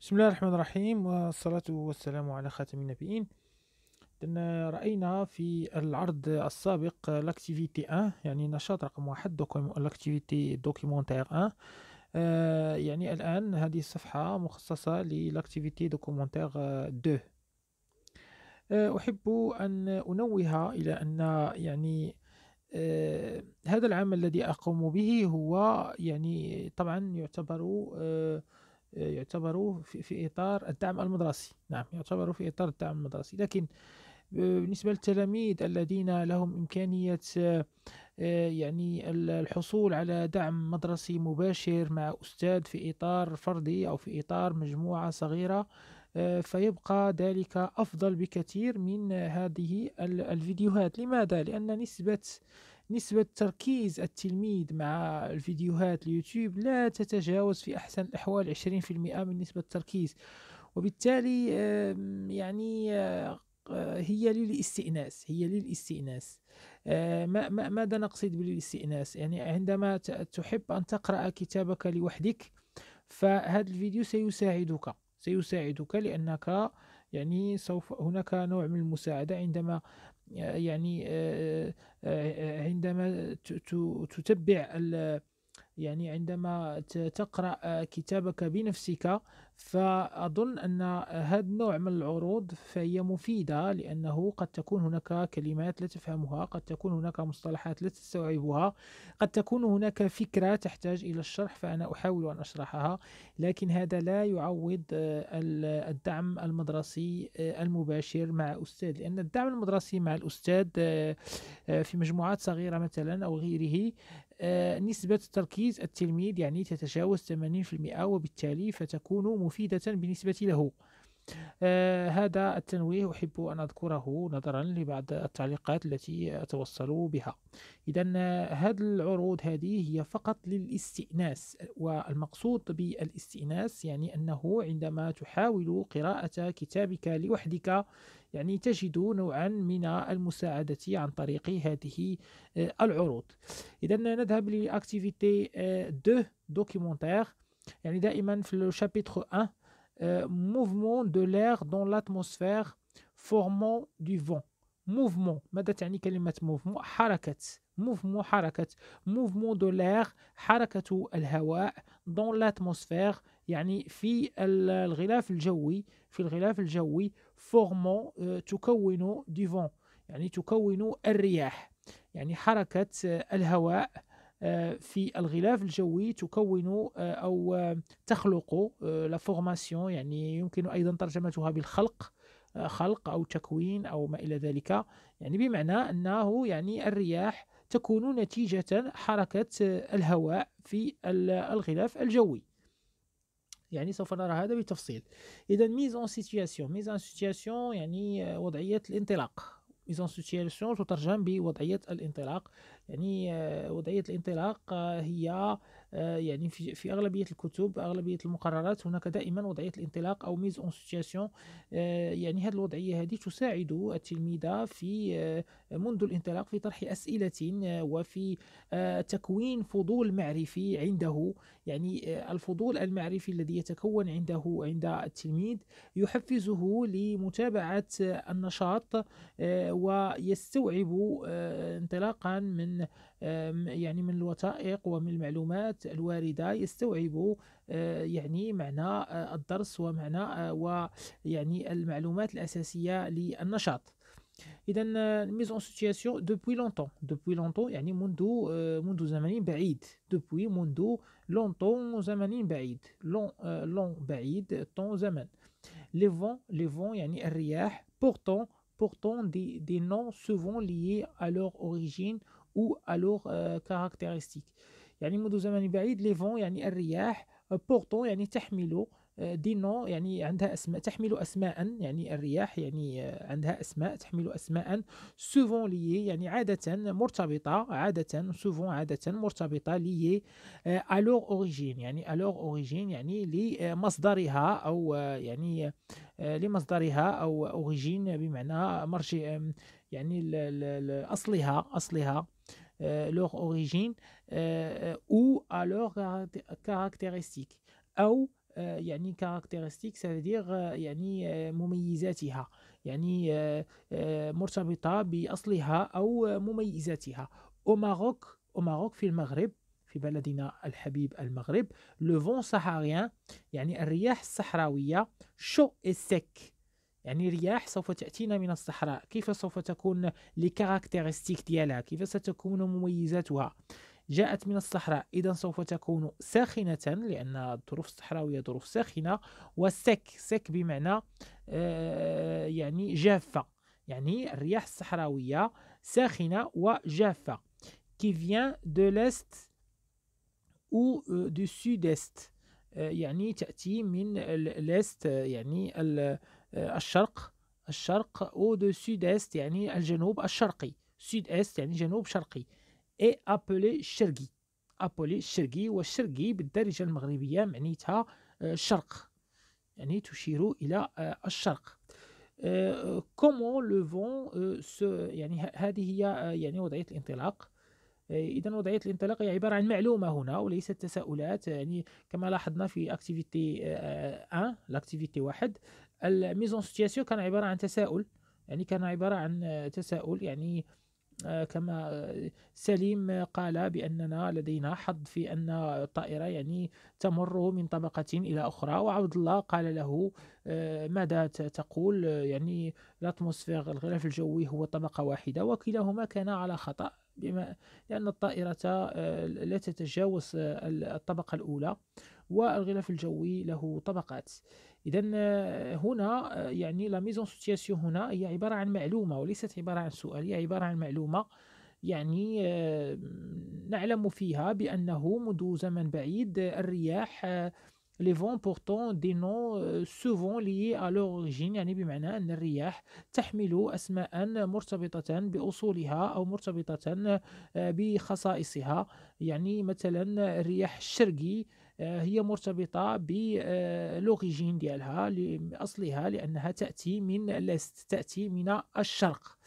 بسم الله الرحمن الرحيم، والصلاة والسلام على خاتم النبيين. إذن رأينا في العرض السابق l'activité 1، يعني نشاط رقم 1 l'activité documentaire 1. يعني الآن هذه الصفحة مخصصة l'activité documentaire 2. أحب أن أنوه إلى أن يعني هذا العمل الذي أقوم به هو يعني طبعا يعتبر في إطار الدعم المدرسي. نعم، يعتبر في إطار الدعم المدرسي، لكن بالنسبة للتلاميذ الذين لهم إمكانية يعني الحصول على دعم مدرسي مباشر مع أستاذ في إطار فردي أو في إطار مجموعة صغيرة، فيبقى ذلك أفضل بكثير من هذه الفيديوهات. لماذا؟ لأن نسبة تركيز التلميذ مع الفيديوهات اليوتيوب لا تتجاوز في أحسن الأحوال 20% من نسبة التركيز، وبالتالي يعني هي للاستئناس. ماذا نقصد بالاستئناس؟ يعني عندما تحب أن تقرأ كتابك لوحدك، فهذا الفيديو سيساعدك لأنك يعني سوف هناك نوع من المساعدة عندما يعني عندما تتبع يعني عندما تقرأ كتابك بنفسك، فأظن أن هذا النوع من العروض فهي مفيدة، لأنه قد تكون هناك كلمات لا تفهمها، قد تكون هناك مصطلحات لا تستوعبها، قد تكون هناك فكرة تحتاج إلى الشرح فأنا أحاول أن أشرحها، لكن هذا لا يعوض الدعم المدرسي المباشر مع أستاذ، لأن الدعم المدرسي مع الأستاذ في مجموعات صغيرة مثلا أو غيره، نسبة تركيز التلميذ يعني تتجاوز 80%، وبالتالي فتكون مفيدة بالنسبة له. هذا التنويه أحب أن أذكره نظرا لبعض التعليقات التي أتوصل بها. إذا هذه العروض هذه هي فقط للاستئناس، والمقصود بالاستئناس يعني أنه عندما تحاول قراءة كتابك لوحدك، يعني تجد نوعا من المساعدة عن طريق هذه العروض. إذا نذهب لأكتيفيتي 2 دوكيومنتير. يعني دائما في الشابتر 1، mouvement de l'air dans l'atmosphère formant du vent. mouvement، ماذا تعني كلمة mouvement؟ حركة. mouvement حركة. mouvement de l'air حركة الهواء dans l'atmosphère يعني في الغلاف الجوي، في الغلاف الجوي formant تكون du vent يعني تكون الرياح، يعني حركة الهواء في الغلاف الجوي تكون أو تخلق لا فورماسيون، يعني يمكن أيضا ترجمتها بالخلق، خلق أو تكوين أو ما إلى ذلك، يعني بمعنى أنه يعني الرياح تكون نتيجة حركة الهواء في الغلاف الجوي. يعني سوف نرى هذا بتفصيل. إذا ميز اون سيتوياسيون يعني وضعية الانطلاق. ميز اون سيتوياسيون تترجم بوضعية الانطلاق، يعني وضعية الانطلاق هي يعني في أغلبية الكتب، أغلبية المقررات هناك دائما وضعية الانطلاق أو ميز اون سيتوياسيون. يعني هذه الوضعية هذه تساعد التلميذ في منذ الانطلاق في طرح أسئلة وفي تكوين فضول معرفي عنده. يعني الفضول المعرفي الذي يتكون عند التلميذ يحفزه لمتابعة النشاط، ويستوعب انطلاقا من يعني من الوثائق ومن المعلومات الواردة، يستوعب يعني معنى الدرس ومعنى ويعني المعلومات الأساسية للنشاط. إذا mise en situation depuis longtemps يعني منذ زمن بعيد. depuis منذ longtemps زمن بعيد. long بعيد temps زمن. les vents يعني الرياح. pourtant des noms souvent liés à leur origine ou à leur caractéristiques. يعني منذ زمن بعيد les vents يعني الرياح. pourtant يعني تحمل دي نو يعني عندها أسماء، تحمل أسماء، يعني الرياح يعني عندها أسماء، تحمل أسماء. سوفون ليي يعني عادة مرتبطة، عادة سوفون عادة مرتبطة ليي ألور أوريجين يعني ألور أوريجين يعني لمصدرها أو يعني لمصدرها أو أوريجين بمعنى مرجع، يعني أصلها leur origine ou à leur caractéristique، أو يعني caractéristique ça veut dire يعني مميزاتها، يعني مرتبطة بأصلها أو مميزاتها. au Maroc في المغرب، في بلدنا الحبيب المغرب، le vent saharien يعني الرياح الصحراوية chaud et sec، يعني رياح سوف تأتينا من الصحراء. كيف سوف تكون لي كاركتيرستيك ديالها، كيف ستكون مميزاتها؟ جاءت من الصحراء، إذا سوف تكون ساخنة لأن الظروف الصحراوية ظروف ساخنة، وسك سك بمعنى يعني جافة، يعني الرياح الصحراوية ساخنة وجافة. qui vient de l'est ou du sud-est، يعني تأتي من الإست، يعني الشرق، أو du sud-est يعني الجنوب الشرقي، sud-est يعني جنوب شرقي. et appelé الشرقي، الشرقي، والشرقي بالدارجة المغربية معنيتها الشرق، يعني تشير إلى الشرق. comment le vent يعني هذه هي يعني وضعية الانطلاق. إذا وضعية الانطلاق هي عبارة عن معلومة هنا وليست تساؤلات، يعني كما لاحظنا في اكتيفيتي 1 لاكتيفيتي 1 الميزون سيتياسيون كان عبارة عن تساؤل، يعني كان عبارة عن تساؤل، يعني كما سليم قال بأننا لدينا حظ في أن الطائرة يعني تمر من طبقة إلى أخرى، وعبد الله قال له ماذا تقول، يعني الأتموسفير الغلاف الجوي هو طبقة واحدة، وكلاهما كان على خطأ، لأن الطائرة لا تتجاوز الطبقة الأولى، والغلاف الجوي له طبقات. إذا هنا يعني لا ميزون سيتياسيون هنا هي عبارة عن معلومة وليست عبارة عن سؤال، هي عبارة عن معلومة، يعني نعلم فيها بأنه منذ زمن بعيد الرياح les vents portant des noms souvent liés à l'origine، يعني بمعنى أن الرياح تحمل أسماء مرتبطة بأصولها أو مرتبطة بخصائصها. يعني مثلا الرياح الشرقي هي مرتبطة بلوريجين ديالها، لأصلها، لأنها تأتي من الاست، تأتي من الشرق.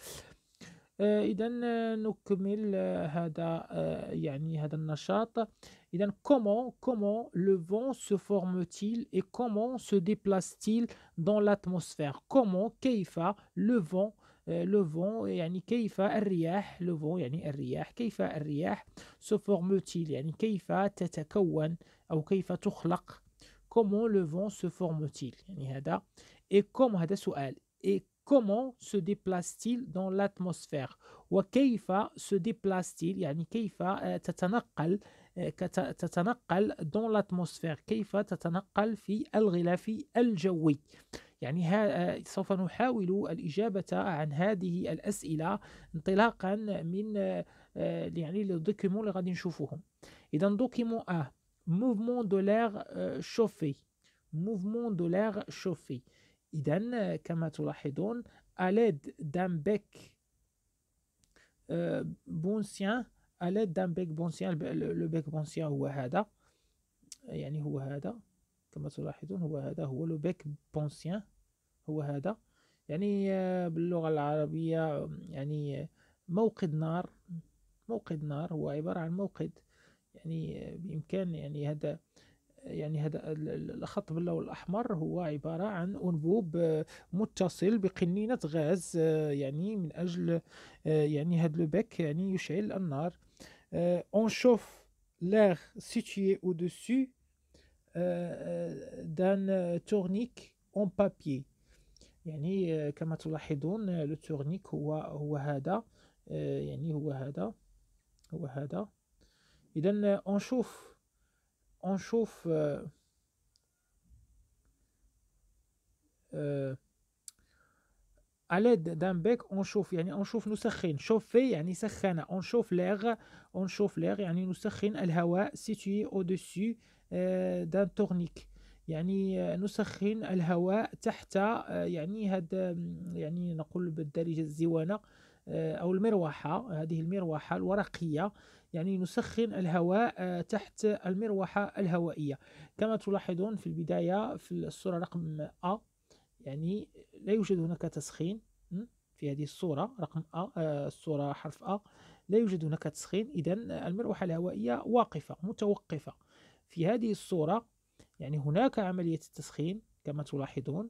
إذا نكمل هذا يعني هذا النشاط. إذا comment le vent se forme-t-il et comment se déplace-t-il dans l'atmosphère؟ comment كيف le vent le vent يعني كيف الرياح، le vent يعني الرياح، كيف الرياح se forme-t-il يعني كيف تتكون أو كيف تخلق. comment le vent se forme-t-il يعني هذا، et comment هذا سؤال، et comment se déplace-t-il dans l'atmosphère؟ وكيف se déplace-t-il يعني كيف تتنقل تتنقل dans l'atmosphère، كيف تتنقل في الغلاف الجوي. يعني سوف نحاول الإجابة عن هذه الأسئلة انطلاقا من يعني لي دوكيمون اللي غادي نشوفوهم. إذا دوكيمون mouvement de l'air chauffé، mouvement de l'air chauffé. إذا كما تلاحظون à l'aide d'un bec بونسيان، à l'aide d'un bec بونسيان، le bec بونسيان هو هذا، يعني هو هذا كما تلاحظون، هو هذا هو لو بيك بونسيان، هو هذا، يعني باللغة العربية يعني موقد نار، موقد نار هو عبارة عن موقد، يعني بإمكان يعني هذا، يعني هذا الخط باللون الأحمر هو عبارة عن أنبوب متصل بقنينة غاز، يعني من أجل يعني هذا البك يعني يشعل النار. on chauffe l'air situé au-dessus d'un tournique en papier، يعني كما تلاحظون التورنيك هو هذا، يعني هو هذا، هو هذا. إذا on chauffe à l'aide d'un bec on chauffe، يعني on chauffe نسخن، chauffer يعني سخن، on chauffe l'air، on chauffe l'air يعني نسخن الهواء situé au-dessus d'un tournique، يعني نسخن الهواء تحت يعني هذا، يعني نقول بالدارجة الزوانة أو المروحة، هذه المروحة الورقية، يعني نسخن الهواء تحت المروحة الهوائية. كما تلاحظون في البداية في الصورة رقم A، يعني لا يوجد هناك تسخين في هذه الصورة رقم A، الصورة حرف A، لا يوجد هناك تسخين، إذن المروحة الهوائية واقفة متوقفة. في هذه الصورة يعني هناك عملية التسخين كما تلاحظون،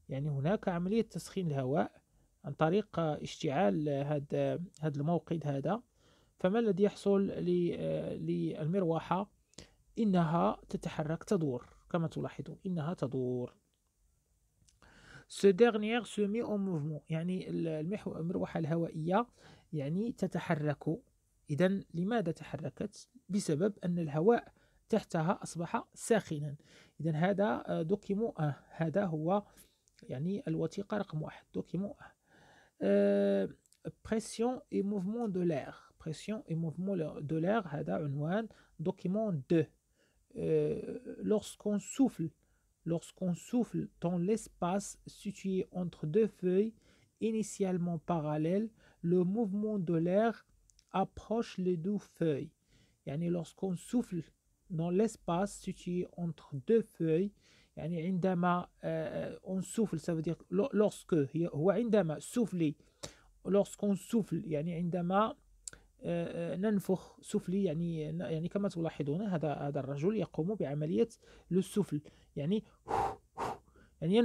يعني هناك عملية تسخين الهواء عن طريق اشتعال هذا الموقد هذا. فما الذي يحصل للمروحة؟ إنها تتحرك، تدور كما تلاحظون، إنها تدور. Ce dernier se met en mouvement، يعني المروحة الهوائية يعني تتحرك. إذا لماذا تحركت؟ بسبب أن الهواء تحتها أصبح ساخنا. إذا هذا دوكيمون، هذا هو يعني الوثيقة رقم 1، دوكيمون. pression et mouvement de l'air. Pression et mouvement de l'air، هذا عنوان document 2. Lorsqu'on souffle dans l'espace situé entre deux feuilles initialement parallèles, le mouvement de l'air approche les deux feuilles. يعني lorsqu'on souffle dans l'espace situé entre deux feuilles، يعني عندما on souffle، ça veut dire lorsque، هو عندما souffler. lorsqu'on souffle يعني عندما ننفخ. سفلي يعني كما تلاحظون هذا الرجل يقوم بعملية السفل، يعني يعني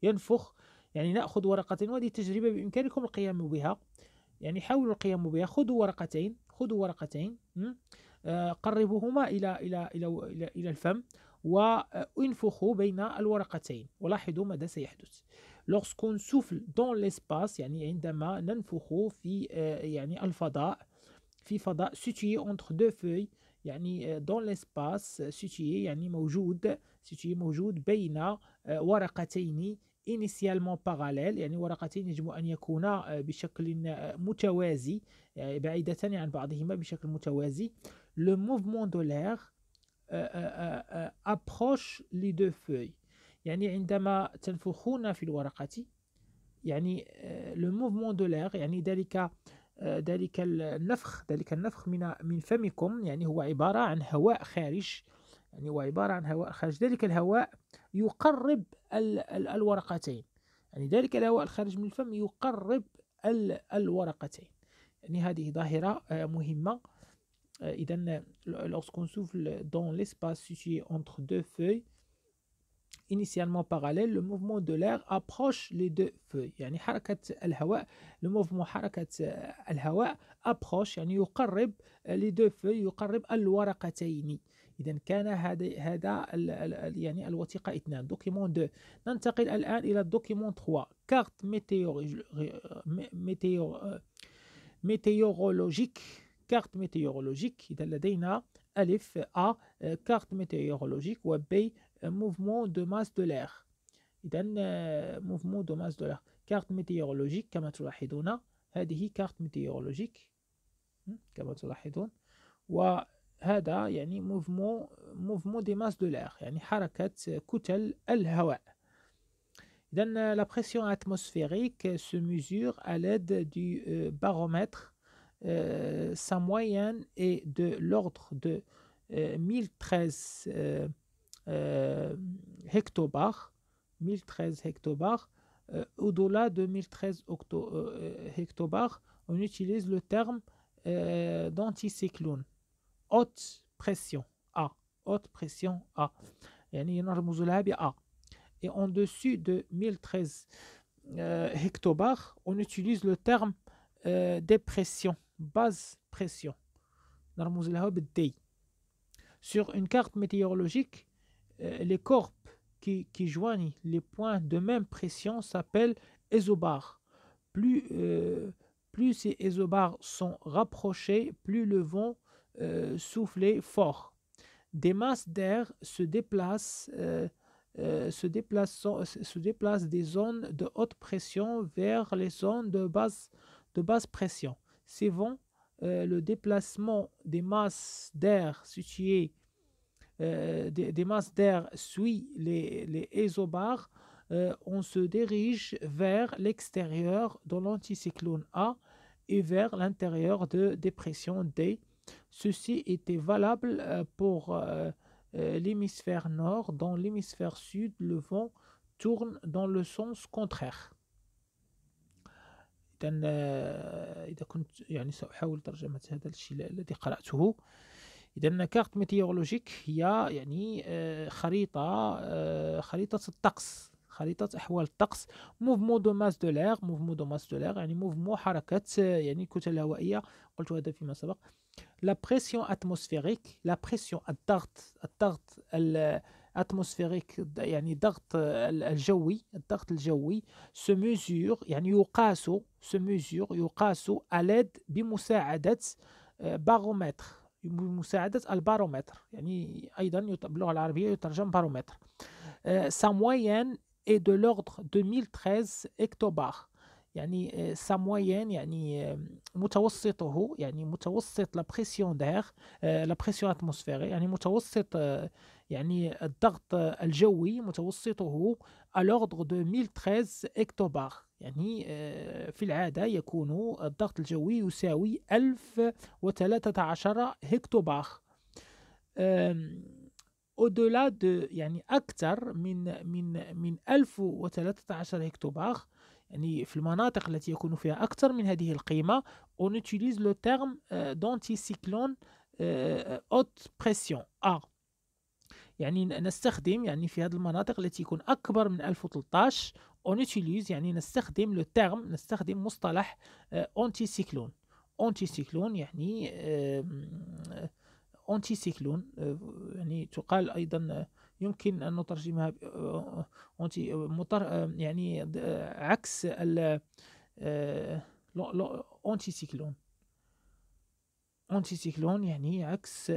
ينفخ. يعني نأخذ ورقتين، وهذه تجربة بإمكانكم القيام بها، يعني حاولوا القيام بها. خذوا ورقتين، قربوهما إلى الفم وانفخوا بين الورقتين ولاحظوا ماذا سيحدث. lorsqu'on souffle dans l'espace يعني عندما ننفخ في يعني الفضاء، في فضاء situé entre deux feuilles، يعني dans l'espace situé يعني موجود بين ورقتين initialement parallèles، يعني ورقتين يجب أن يكونا بشكل متوازي، بعيدتان عن بعضهما بشكل متوازي. le mouvement de l'air approche les deux feuilles، يعني عندما تنفخون في الورقة، يعني le mouvement de l'air يعني ذلك النفخ من فمكم، يعني هو عبارة عن هواء خارج، يعني هو عبارة عن هواء خارج. ذلك الهواء يقرب الورقتين، يعني ذلك الهواء الخارج من الفم يقرب الورقتين. يعني هذه ظاهرة مهمة. إذا lorsqu'on souffle dans l'espace situé entre deux feuilles initialement parallèles, le mouvement de l'air approche les deux feuilles، يعني حركة الهواء، حركة الهواء approche يعني يقرب les deux feuilles، يقرب الورقتين. إذا كان هذا يعني الوثيقة 2، دوكيمون 2. ننتقل الآن إلى الدوكيمون 3، كارت météorologique. كارت ميتيورولوجيك. إذا لدينا ألف A كارت ميتيورولوجيك، و B mouvement de masse de l'air. إذا mouvement de masse de l'air، كارت ميتيورولوجيك كما تلاحظون، هذه كارت ميتيورولوجيك كما تلاحظون، وهذا يعني mouvement de masse de l'air يعني حركة كتل الهواء. إذا la pression atmosphérique se mesure à l'aide du baromètre. Sa moyenne est de l'ordre de 1013 hectobars. 1013 hectobars. Au-delà de 1013 hectobars, on utilise le terme d'anticyclone. Haute pression A. Haute pression A. يعني نرمز لها ب A. Et en dessus de 1013 hectobars, on utilise le terme dépression, basse pression. نرمز لها بالD. Sur une carte météorologique, les corps qui joignent les points de même pression s'appellent isobars. Plus ces isobars sont rapprochés, plus le vent souffle fort. Des masses d'air se déplacent des zones de haute pression vers les zones de basse pression. Ces vents, le déplacement des masses d'air situées des masses d'air suit les isobars, on se dirige vers l'extérieur de l'anticyclone A et vers l'intérieur de dépression D. Ceci était valable pour l'hémisphère nord. Dans l'hémisphère sud, le vent tourne dans le sens contraire. إذا كنت يعني سأحاول ترجمة هذا الشيء الذي قرأته. إذا كارت ميتيورولوجيك هي يعني خريطة الطقس، خريطة أحوال الطقس. موفمون دو ماس دو لير، موفمون دو ماس دو لير يعني موفمون حركة يعني الكتل الهوائية، قلت هذا فيما سبق. لا بريسيون اتموسفيريك، لا بريسيون الضغط الاتموسفيريك يعني الضغط الجوي، الضغط الجوي سو ميزور يعني يقاس، سو ميزور يقاس اليد بمساعدة بارومتر، بمساعدة البارومتر، يعني أيضا باللغة العربية يترجم بارومتر. Sa moyenne est de l'ordre de 1013 hectobars. يعني sa moyenne يعني متوسطه، يعني متوسط la pression d'air، la pression atmosphérique يعني متوسط يعني الضغط الجوي متوسطه à l'ordre de 1013 hectobars. يعني في العادة يكون الضغط الجوي يساوي 1013 هكتوبار. au-delà de يعني أكثر من 1013 هكتوبار، يعني في المناطق التي يكون فيها أكثر من هذه القيمة on utilise le terme d'anticyclone haute pression A. يعني نستخدم يعني في هذه المناطق التي يكون أكبر من 1013 on utilise يعني نستخدم le terme، نستخدم مصطلح anticyclone. anticyclone يعني أنتي سيكلون، يعني تقال أيضا يمكن أن نترجمها أنتي مطر، يعني عكس ال أنتي سيكلون. أنتي سيكلون يعني عكس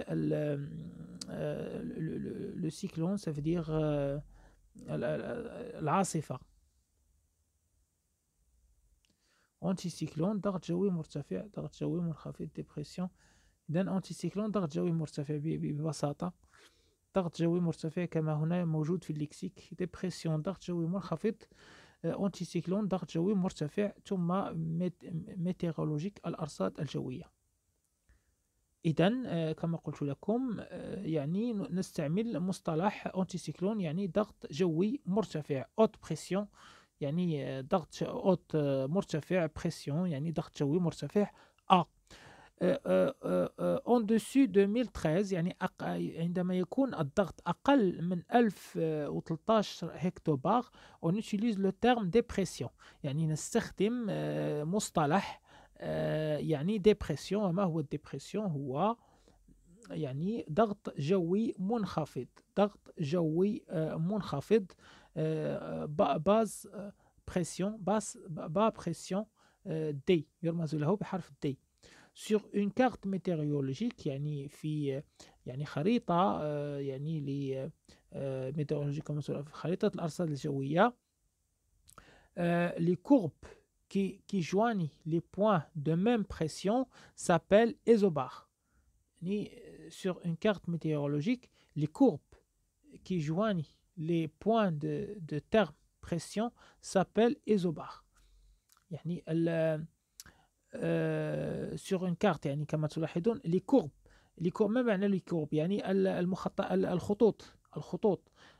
لو سيكلون سافدير العاصفة. أنتي سيكلون ضغط جوي مرتفع، ضغط جوي منخفض، ديبرسيون. إذا أنتي سيكلون ضغط جوي مرتفع ببساطة، ضغط جوي مرتفع كما هنا موجود في الليكسيك. ديبرسيون ضغط جوي منخفض، أنتي سيكلون ضغط جوي مرتفع، ثم ميتيرولوجيك الأرصاد الجوية. إذا كما قلت لكم يعني نستعمل مصطلح أنتي سيكلون يعني ضغط جوي مرتفع، أوت بريسيون يعني ضغط أوت مرتفع، بريسيون يعني ضغط جوي مرتفع A. en dessus de 1013 يعني عندما يكون الضغط أقل من 1013 هكتوبار on utilise le terme dépression، يعني نستخدم مصطلح يعني dépression. وما هو الديبرسيون؟ هو يعني ضغط جوي منخفض، ضغط جوي منخفض، باز بريسيون، با بريسيون دي يرمز له بحرف دي. sur une carte météorologique يعني في يعني خريطة يعني ل météorologique كما في خريطة الأرصاد الجوية. les courbes qui joignent les points de même pression s'appellent isobars. يعني sur une carte météorologique les courbes qui joignent les points de terme pression s'appellent isobars. يعني sur une carte يعني كما تلاحظون لي كورب، ما معنى لي كورب؟ يعني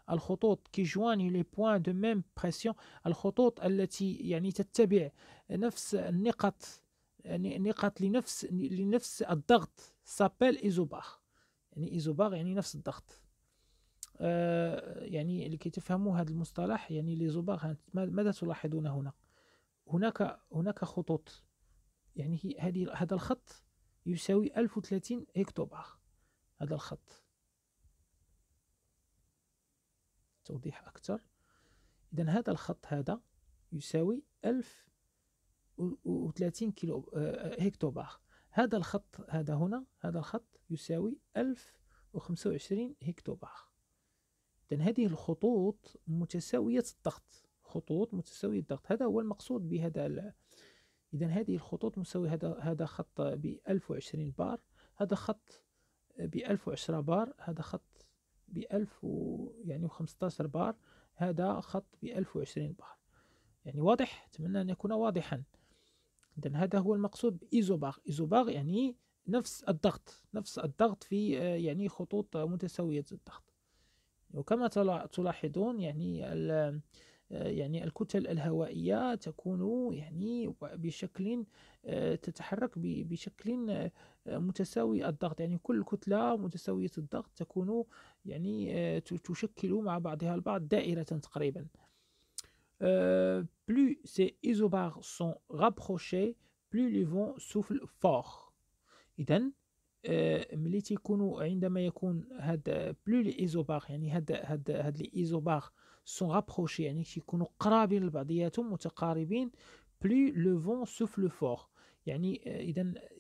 الخطوط كي جواني لي بوين دو ميم بريسيون، الخطوط التي يعني تتبع نفس النقط، يعني نقط لنفس الضغط سابيل ايزوبار. يعني ايزوبار يعني نفس الضغط. يعني لكي تفهموا هذا المصطلح يعني ليزوبار ماذا تلاحظون هنا؟ هناك خطوط، يعني هذا الخط يساوي 1030 هكتوبار. هذا الخط توضيح أكثر. إذا هذا الخط هذا يساوي 1030 كيلو هكتوبار. هذا الخط هذا هنا، هذا الخط يساوي 1025 هكتوبار. إذا هذه الخطوط متساوية الضغط، خطوط متساوية الضغط، هذا هو المقصود بهذا. إذا هذه الخطوط مساوية، هذا خط ب 1020 بار، هذا خط ب 1010 بار، هذا خط ب 1015 بار، هذا خط ب 1020 بار. يعني واضح؟ أتمنى أن يكون واضحا. إذا هذا هو المقصود بإيزوبار. إيزوبار يعني نفس الضغط في يعني خطوط متساوية الضغط. وكما تلاحظون يعني يعني الكتل الهوائية تكون يعني بشكل تتحرك بشكل متساوي الضغط، يعني كل كتلة متساوية الضغط تكون يعني تشكل مع بعضها البعض دائرة تقريبا. Plus ces isobars sont rapprochés, plus le vent souffle fort. إذا ملي تيكونوا عندما يكون هاد بلو لي ايزوبار، يعني هاد لي ايزوبار سون رابروشي، يعني تيكونوا قرابين لبعضياتهم متقاربين، بلو لو فون سوفل فور. يعني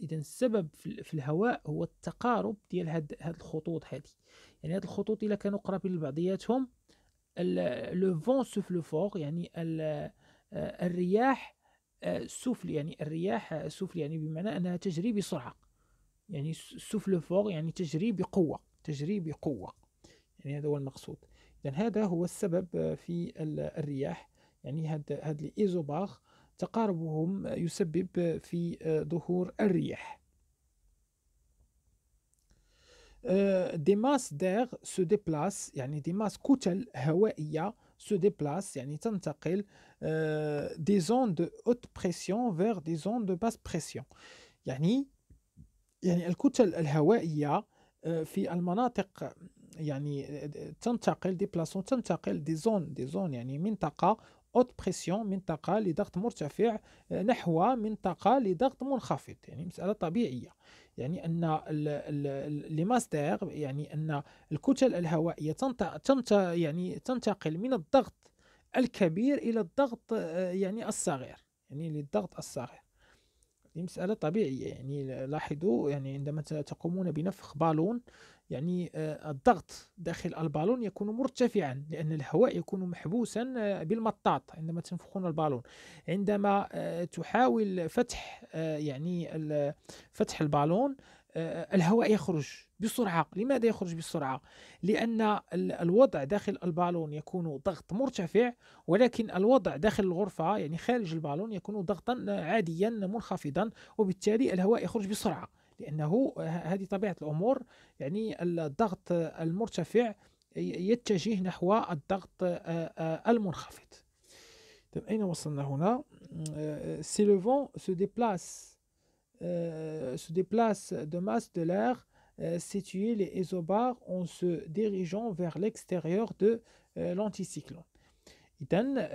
اذا السبب في الهواء هو التقارب ديال هاد الخطوط هادي. يعني هاد الخطوط الا كانوا قرابين لبعضياتهم، لو فون سوفل فور، يعني الرياح سوفل، يعني الرياح سوفل يعني بمعنى انها تجري بسرعة. يعني السوفل فوق يعني تجري بقوة، تجري بقوة، يعني هذا هو المقصود. إذن هذا هو السبب في الرياح. يعني هاد الإيزوباغ تقاربهم يسبب في ظهور الرياح. دي ماس دير سو ديبلاس، يعني دي ماس كتل هوائية سو ديبلاس يعني تنتقل دي زون دو اوت بريسيون فير دي زون دو باس بريسيون. يعني الكتل الهوائية في المناطق، يعني تنتقل ديبلاسون، تنتقل دي زون يعني منطقة اوت بريسيون، منطقة لضغط مرتفع، نحو منطقة لضغط منخفض، يعني مسألة طبيعية. يعني أن لي ماستر، يعني أن الكتل الهوائية يعني تنتقل من الضغط الكبير إلى الضغط يعني الصغير، يعني للضغط الصغير. هي مسألة طبيعية. يعني لاحظوا، يعني عندما تقومون بنفخ بالون، يعني الضغط داخل البالون يكون مرتفعا، لأن الهواء يكون محبوسا بالمطاط عندما تنفخون البالون. عندما تحاول فتح يعني فتح البالون، الهواء يخرج بسرعة. لماذا يخرج بسرعة؟ لأن الوضع داخل البالون يكون ضغط مرتفع، ولكن الوضع داخل الغرفة يعني خارج البالون يكون ضغطا عاديا منخفضا، وبالتالي الهواء يخرج بسرعة، لأنه هذه طبيعة الأمور. يعني الضغط المرتفع يتجه نحو الضغط المنخفض. طيب أين وصلنا هنا؟ Si le vent se déplace de masse de l'air situé les isobars en se dirigeant vers l'extérieur de l'anticyclone. إذن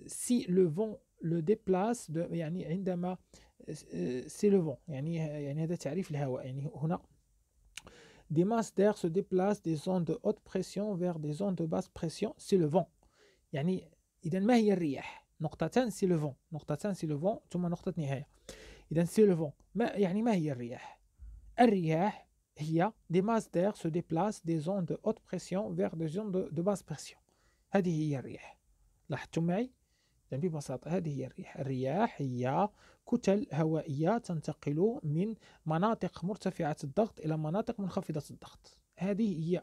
si le vent le déplace يعني عندما c'est le vent، يعني هذا تعريف الهواء. يعني هنا des masses d'air se déplacent des zones de haute pression vers des zones de basse pression، c'est le vent. يعني إذا ما هي الرياح؟ نقطتان سي لو فون، نقطتان سي لو فون ثم نقطة نهاية. إذا سي لو فون ما هي الرياح؟ الرياح هي دي ماس دير سو ديبلاس دي زون دو اوت بريسيون فيغ دي زون دو باس بريسيون. هذه هي الرياح. لاحظتم معي؟ إذن ببساطة هذه هي الرياح. الرياح هي كتل هوائية تنتقل من مناطق مرتفعة الضغط إلى مناطق منخفضة الضغط. هذه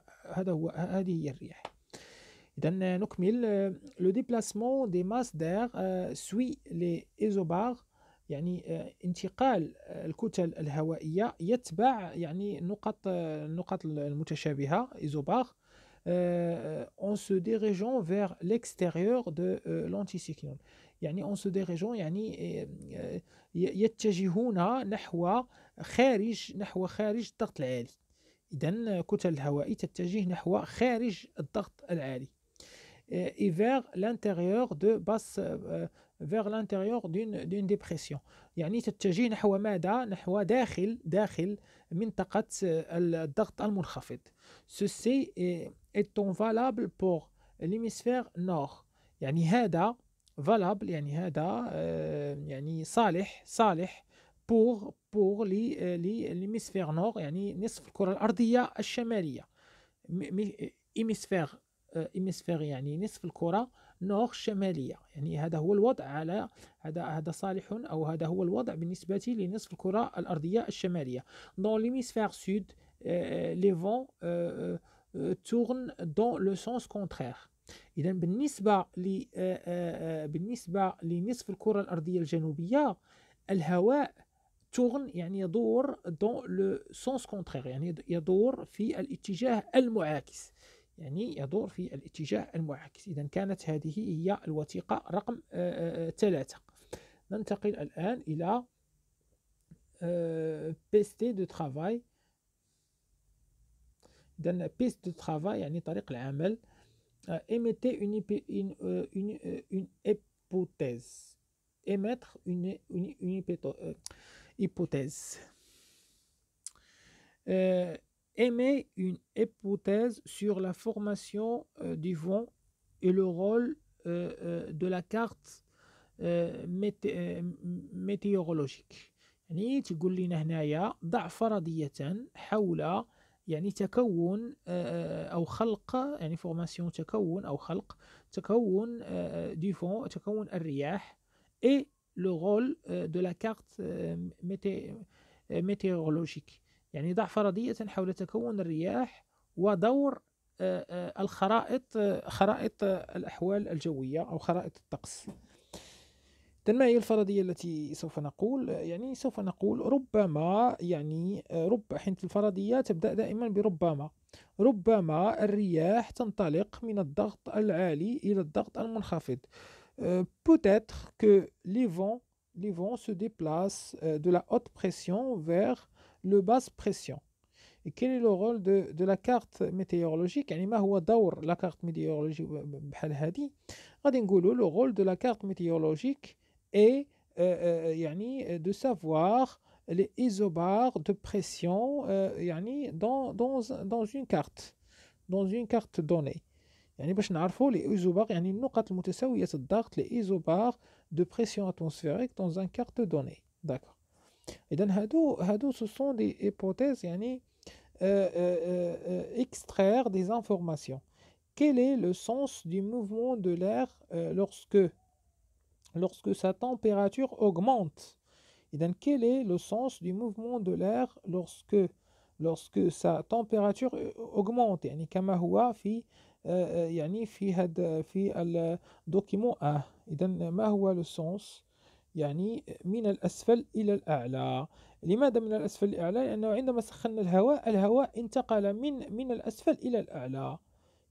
هي الرياح. إذا نكمل. لو ديبلاسمون دي ماس دير سوي لي ايزوبار، يعني انتقال الكتل الهوائية يتبع يعني النقط المتشابهة ايزوبار en se dirigeant vers l'extérieur de l'anticyclone. يعني en se dirigeant يعني يتجهون نحو خارج الضغط العالي. إذن كتل الهواء تتجه نحو خارج الضغط العالي. Et vers l'intérieur de basse vers l'intérieur d'une dépression، يعني تتجه نحو ماذا؟ نحو داخل منطقة الضغط المنخفض. Ceci étant valable pour l'hémisphère nord، يعني هذا valable، يعني هذا يعني صالح pour l'hémisphère nord، يعني نصف الكرة الأرضية الشمالية. hémisphère يعني نصف الكرة نور شمالية، يعني هذا هو الوضع على هذا صالح، أو هذا هو الوضع بالنسبة لنصف الكرة الأرضية الشمالية. Dans l'hémisphère sud les vents tournent dans le sens contraire. إذا بالنسبة لنصف الكرة الأرضية الجنوبية، الهواء tourne يعني يدور dans le sens contraire، يعني يدور في الاتجاه المعاكس. يعني يدور في الاتجاه المعاكس. إذا كانت هذه هي الوثيقة رقم 3. ننتقل الآن إلى بيستي دو ترافاي. إذا بيست دو ترافاي يعني طريق العمل. émettez une hypothèse. Émettre une hypothèse. Émet une hypothèse sur la formation du vent et le rôle de la carte météorologique. يعني تقول لنا هنايا ضع فرضية حول يعني تكون أو خلق، يعني فورماسيون تكون أو خلق تكون دي فون، تكون الرياح، et le rôle de la carte météorologique. يعني ضع فرضية حول تكون الرياح ودور الخرائط، خرائط الأحوال الجوية أو خرائط الطقس. ما هي الفرضية التي سوف نقول؟ يعني سوف نقول ربما، يعني حين الفرضية تبدأ دائما بربما. ربما الرياح تنطلق من الضغط العالي إلى الضغط المنخفض. Peut-être que les vents se déplacent de la haute pression vers le basse pression. Et quel est le rôle de la carte météorologique؟ يعني ما هو دور la carte météorologique بحال هذه؟ غادي نقولوا le rôle de la carte météorologique est يعني de savoir les isobars de pression يعني dans une carte donnée. يعني باش نعرفوا les isobars يعني النقط المتساوية الضغط، les isobars de pression atmosphérique dans une carte donnée. D'accord. إذن هادو ce sont des hypothèses يعني extraire des informations. Quel est le sens du mouvement de l'air lorsque sa température augmente? إذن quel est le sens du mouvement de l'air lorsque sa température augmente؟ يعني كما هو في يعني في الدوكيمون إذن ما هو le sens؟ يعني من الأسفل إلى الأعلى. لماذا من الأسفل إلى الأعلى؟ لأنه عندما سخنا الهواء انتقل من الأسفل إلى الأعلى،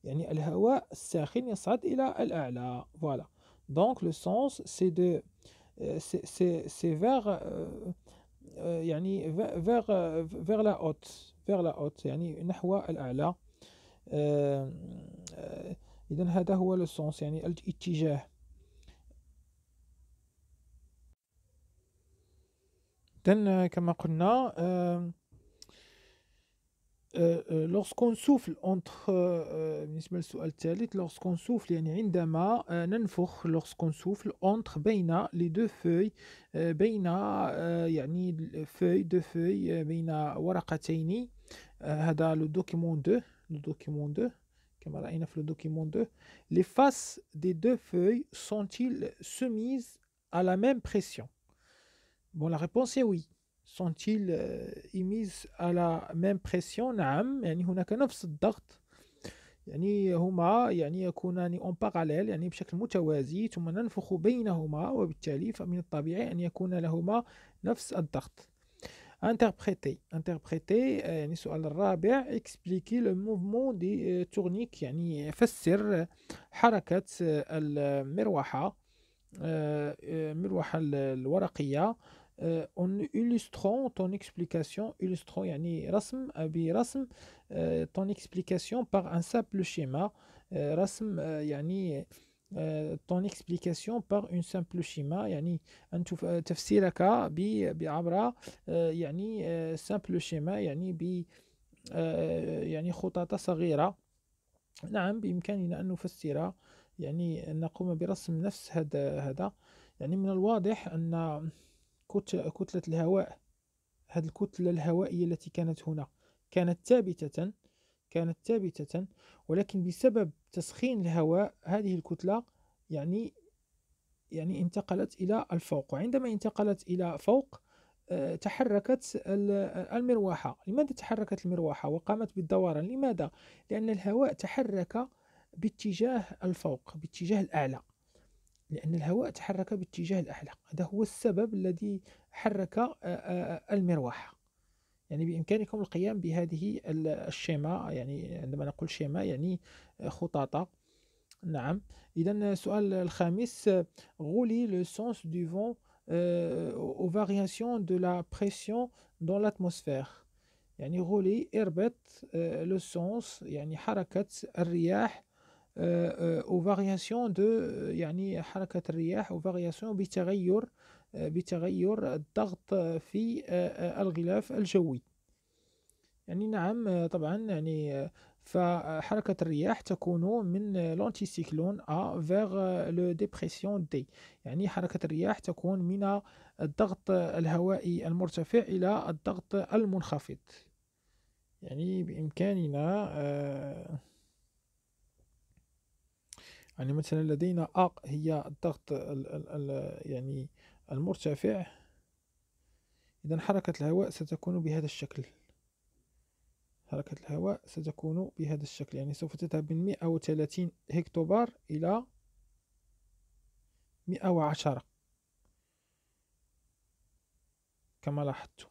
يعني الهواء الساخن يصعد إلى الأعلى. Voilà. Donc le sens c'est de c'est يعني vers la haute يعني نحو الأعلى. إذن هذا هو le sens يعني الاتجاه. كما قلنا lorsqu'on souffle entre بالنسبة للسؤال الثالث lorsqu'on souffle يعني عندما ننفخ lorsqu'on souffle entre بين les deux feuilles بين يعني deux feuilles بين ورقتين. هذا le document 2 كما رأينا في le document 2. Les faces des deux feuilles sont-ils soumises à la même pression? Bon, la réponse est oui. Sont-ils émises à la même pression؟ نعم، يعني هناك نفس الضغط، يعني هما يعني يكونان en parallèle يعني بشكل متوازي، ثم ننفخ بينهما، وبالتالي فمن الطبيعي أن يكون لهما نفس الضغط. interpréter يعني السؤال الرابع expliquer le mouvement des tourniquets يعني فسر حركة المروحة الورقية. en illustrant ton explication. illustrant يعني برسم ton explication par un simple schéma. رسم يعني ton explication par une simple schéma يعني أن تفسيرك بعبر يعني simple schéma يعني يعني خطوط صغيرة. نعم، بإمكاننا أن نفسر يعني أن نقوم برسم نفس هذا. يعني من الواضح أن كتلة الهواء، هذه الكتلة الهوائية التي كانت هنا كانت ثابتة، ولكن بسبب تسخين الهواء هذه الكتلة يعني انتقلت إلى الفوق، وعندما انتقلت إلى فوق تحركت المروحة. لماذا تحركت المروحة وقامت بالدوران؟ لماذا؟ لأن الهواء تحرك باتجاه الفوق، باتجاه الأعلى، لأن الهواء تحرك باتجاه الأعلى. هذا هو السبب الذي حرك المروحة. يعني بإمكانكم القيام بهذه الشيما، يعني عندما نقول شيما يعني خطاطة. نعم. إذا السؤال الخامس: غولي le sens du vent aux variations de la pression dans l'atmosphère. يعني غولي اربط le sens يعني حركة الرياح aux variations de يعني حركة الرياح aux variations بتغير الضغط في الغلاف الجوي. يعني نعم طبعا يعني فحركة الرياح تكون من لانتيسيكلون A vers le dépression D. يعني حركة الرياح تكون من الضغط الهوائي المرتفع إلى الضغط المنخفض. يعني بإمكاننا يعني مثلا لدينا A هي الضغط يعني المرتفع. إذا حركة الهواء ستكون بهذا الشكل. حركة الهواء ستكون بهذا الشكل، يعني سوف تذهب من 130 هكتوبار إلى 110 كما لاحظت.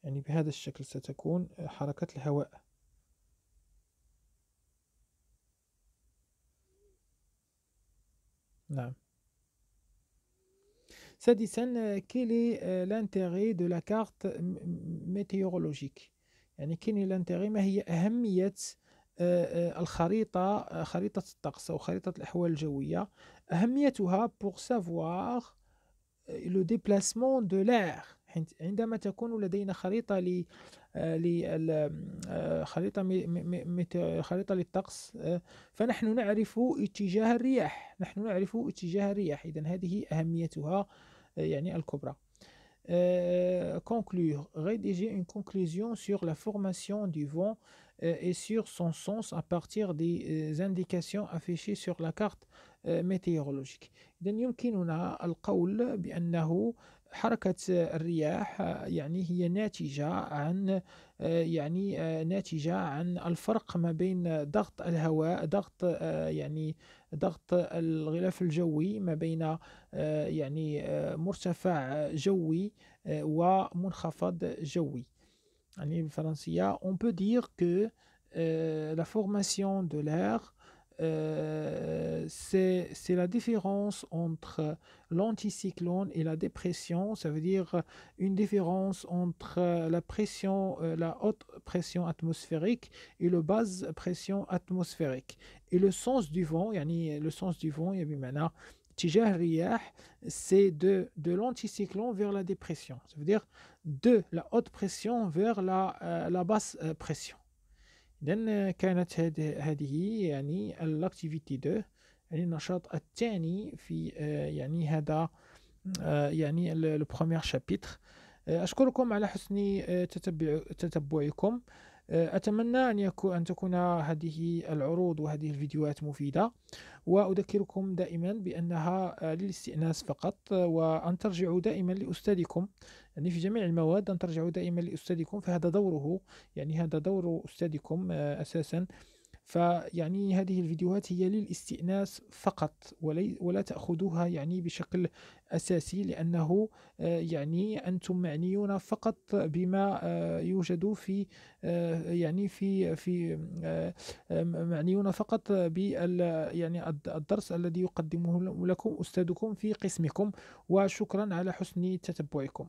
يعني بهذا الشكل ستكون حركة الهواء. نعم. سادسا: quel est l'intérêt de la carte météorologique. يعني كاين l'intérêt، ما هي أهمية الخريطة، خريطة الطقس أو خريطة الأحوال الجوية. أهميتها pour savoir le déplacement de l'air. عندما تكون لدينا خريطة خريطة للطقس، فنحن نعرف اتجاه الرياح، إذن هذه أهميتها يعني الكبرى. Conclure. Rédiger une conclusion sur la formation du vent et sur son sens à partir des indications affichées sur la carte météorologique. إذن يمكننا القول بأنه حركة الرياح يعني هي ناتجة عن ناتجة عن الفرق ما بين ضغط الهواء، يعني ضغط الغلاف الجوي، ما بين يعني مرتفع جوي ومنخفض جوي. يعني بالفرنسية on peut dire que la formation de l'air c'est la différence entre l'anticyclone et la dépression. Ça veut dire une différence entre la pression, la haute pression atmosphérique et le basse pression atmosphérique. Et le sens du vent, يعني le sens du vent يعني بمعنى اتجاه الرياح، c'est de l'anticyclone vers la dépression. Ça veut dire de la haute pression vers la basse pression. إذن كانت هذه يعني الأكتيفيتي 2، يعني النشاط الثاني في يعني هذا يعني لو بروميير شابيتر. أشكركم على حسن تتبعكم. أتمنى أن تكون هذه العروض وهذه الفيديوهات مفيدة، وأذكركم دائما بأنها للاستئناس فقط، وأن ترجعوا دائما لأستاذكم، يعني في جميع المواد أن ترجعوا دائما لأستاذكم، فهذا دوره، يعني هذا دور أستاذكم أساسا. فيعني هذه الفيديوهات هي للاستئناس فقط، ولا تأخذوها يعني بشكل أساسي، لأنه يعني أنتم معنيون فقط بما يوجد في يعني معنيون فقط يعني الدرس الذي يقدمه لكم أستاذكم في قسمكم. وشكرا على حسن تتبعكم.